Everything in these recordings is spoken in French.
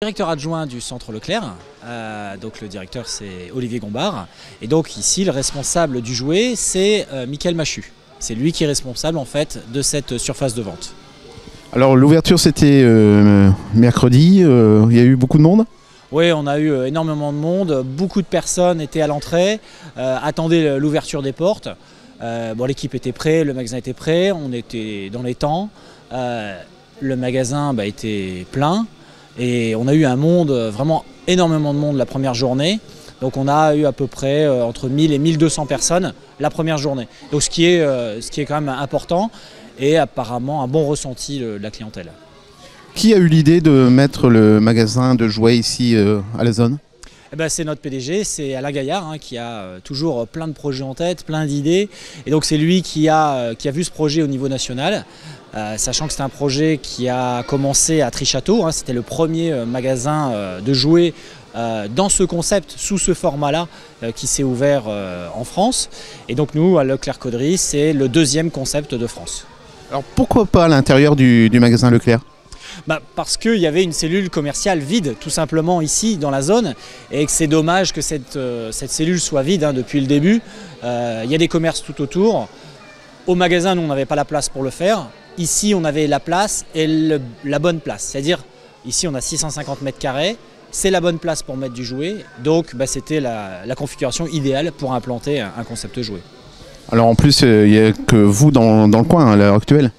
Directeur adjoint du centre Leclerc, donc le directeur c'est Olivier Gombard, et donc ici le responsable du jouet c'est Michael Machu. C'est lui qui est responsable en fait de cette surface de vente. Alors l'ouverture c'était mercredi, il y a eu beaucoup de monde? Oui, on a eu énormément de monde, beaucoup de personnes étaient à l'entrée, attendaient l'ouverture des portes. Bon, l'équipe était prête, le magasin était prêt, on était dans les temps, le magasin était plein. Et on a eu un monde, vraiment énormément de monde la première journée. Donc on a eu à peu près entre 1000 et 1200 personnes la première journée. Donc ce qui est quand même important et apparemment un bon ressenti de la clientèle. Qui a eu l'idée de mettre le magasin de jouets ici à la zone? C'est notre PDG, c'est Alain Gaillard qui a toujours plein de projets en tête, plein d'idées. Et donc c'est lui qui a vu ce projet au niveau national. Sachant que c'est un projet qui a commencé à Trichâteau, c'était le premier magasin de jouets dans ce concept, sous ce format-là, qui s'est ouvert en France. Et donc nous, à Leclerc Caudry, c'est le deuxième concept de France. Alors pourquoi pas à l'intérieur du magasin Leclerc? Parce qu'il y avait une cellule commerciale vide, tout simplement ici, dans la zone, et que c'est dommage que cette cellule soit vide depuis le début. Il y a des commerces tout autour. Au magasin, nous, on n'avait pas la place pour le faire. Ici, on avait la place et la bonne place. C'est-à-dire, ici, on a 650 mètres carrés. C'est la bonne place pour mettre du jouet. Donc, c'était la configuration idéale pour implanter un concept jouet. Alors, en plus, il n'y a que vous dans le coin à l'heure actuelle.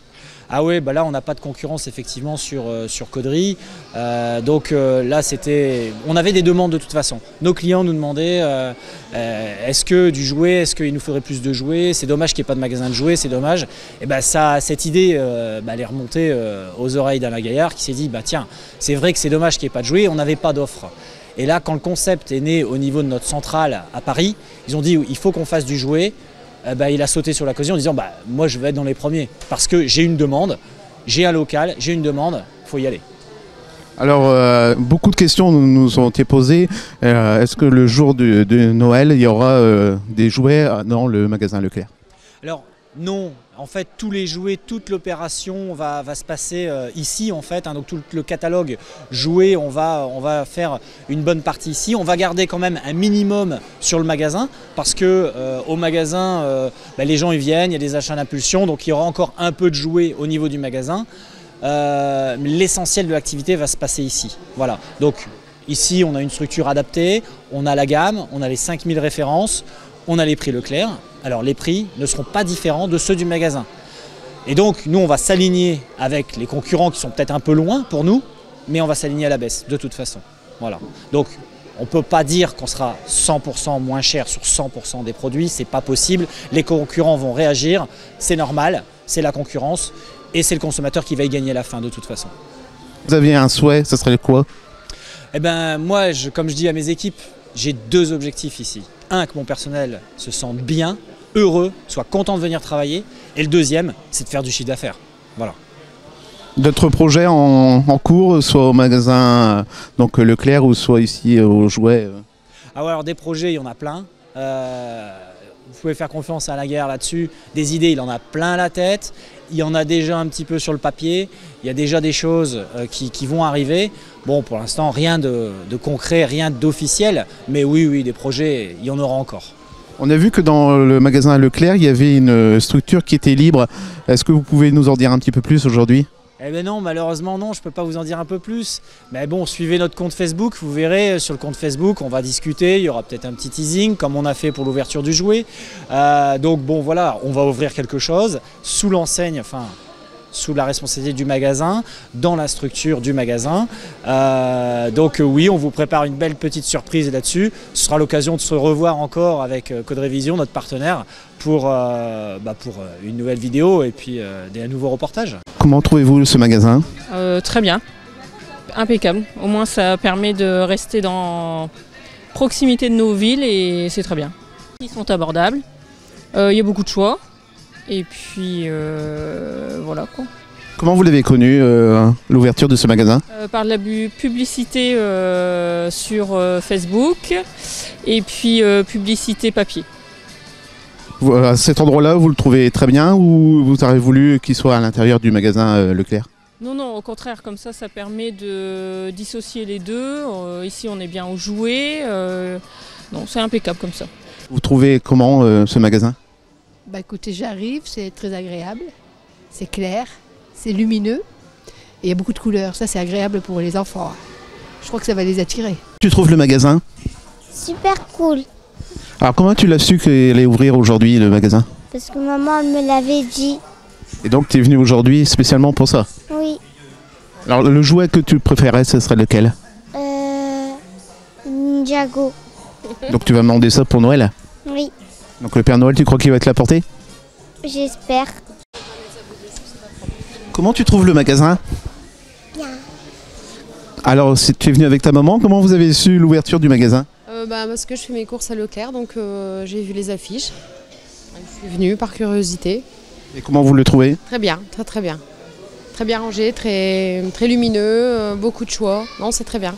Ah oui, là on n'a pas de concurrence effectivement sur Caudry. Donc là on avait des demandes de toute façon. Nos clients nous demandaient est-ce que du jouet, est-ce qu'il nous faudrait plus de jouets? C'est dommage qu'il n'y ait pas de magasin de jouets, c'est dommage. Et cette idée elle est remontée aux oreilles d'Alain Gaillard qui s'est dit tiens, c'est vrai que c'est dommage qu'il n'y ait pas de jouets, on n'avait pas d'offre. Et là quand le concept est né au niveau de notre centrale à Paris, ils ont dit il faut qu'on fasse du jouet. Il a sauté sur l'occasion en disant moi je vais être dans les premiers parce que j'ai une demande, j'ai un local, j'ai une demande, il faut y aller. Alors beaucoup de questions nous ont été posées. Est-ce que le jour de Noël il y aura des jouets dans le magasin Leclerc? Alors non, en fait tous les jouets, toute l'opération va se passer ici en fait. Donc tout le catalogue jouets, on va faire une bonne partie ici. On va garder quand même un minimum sur le magasin parce que au magasin, les gens y viennent, il y a des achats d'impulsion, donc il y aura encore un peu de jouets au niveau du magasin. L'essentiel de l'activité va se passer ici. Voilà. Donc ici on a une structure adaptée, on a la gamme, on a les 5000 références. On a les prix Leclerc, alors les prix ne seront pas différents de ceux du magasin. Et donc nous on va s'aligner avec les concurrents qui sont peut-être un peu loin pour nous, mais on va s'aligner à la baisse de toute façon. Voilà. Donc on ne peut pas dire qu'on sera 100% moins cher sur 100% des produits, c'est pas possible. Les concurrents vont réagir, c'est normal, c'est la concurrence et c'est le consommateur qui va y gagner à la fin de toute façon. Vous aviez un souhait, ce serait quoi? Moi, comme je dis à mes équipes, j'ai deux objectifs ici. Un, que mon personnel se sente bien, heureux, soit content de venir travailler. Et le deuxième, c'est de faire du chiffre d'affaires. Voilà. D'autres projets en cours, soit au magasin donc Leclerc ou soit ici aux jouets? Alors des projets, il y en a plein. Vous pouvez faire confiance à Alain Gaillard là-dessus. Des idées, il en a plein la tête. Il y en a déjà un petit peu sur le papier. Il y a déjà des choses qui vont arriver. Bon, pour l'instant, rien de concret, rien d'officiel. Mais oui, des projets, il y en aura encore. On a vu que dans le magasin Leclerc, il y avait une structure qui était libre. Est-ce que vous pouvez nous en dire un petit peu plus aujourd'hui? Non, malheureusement non, je ne peux pas vous en dire un peu plus. Mais bon, suivez notre compte Facebook, vous verrez sur le compte Facebook, on va discuter, il y aura peut-être un petit teasing comme on a fait pour l'ouverture du jouet. Donc bon voilà, on va ouvrir quelque chose sous l'enseigne, sous la responsabilité du magasin, dans la structure du magasin. Donc oui, on vous prépare une belle petite surprise là-dessus. Ce sera l'occasion de se revoir encore avec Caudry Vision, notre partenaire, pour une nouvelle vidéo et puis un nouveau reportage. Comment trouvez-vous ce magasin? Très bien, impeccable. Au moins ça permet de rester dans proximité de nos villes et c'est très bien. Ils sont abordables, il y a beaucoup de choix. Et puis voilà quoi. Comment vous l'avez connu, l'ouverture de ce magasin? Par la publicité sur Facebook et puis publicité papier. À cet endroit-là, vous le trouvez très bien ou vous auriez voulu qu'il soit à l'intérieur du magasin Leclerc? Non, non, au contraire, comme ça permet de dissocier les deux. Ici, on est bien aux jouets. Non, c'est impeccable comme ça. Vous trouvez comment ce magasin? Bah écoutez, j'arrive, c'est très agréable, c'est clair, c'est lumineux et il y a beaucoup de couleurs. Ça, c'est agréable pour les enfants. Je crois que ça va les attirer. Tu trouves le magasin? Super cool, Alors comment tu l'as su qu'il allait ouvrir aujourd'hui le magasin? parce que maman elle me l'avait dit. Et donc tu es venu aujourd'hui spécialement pour ça? Oui, Alors le jouet que tu préférais, ce serait lequel? Ninjago. Donc tu vas me demander ça pour Noël? Oui, Donc le Père Noël, tu crois qu'il va te l'apporter? j'espère. Comment tu trouves le magasin? Bien. Alors tu es venu avec ta maman, comment vous avez su l'ouverture du magasin? Parce que je fais mes courses à Leclerc, donc j'ai vu les affiches. Je suis venue par curiosité. Et comment vous le trouvez? Très bien, très très bien. Très bien rangé, très lumineux, beaucoup de choix. Non, c'est très bien.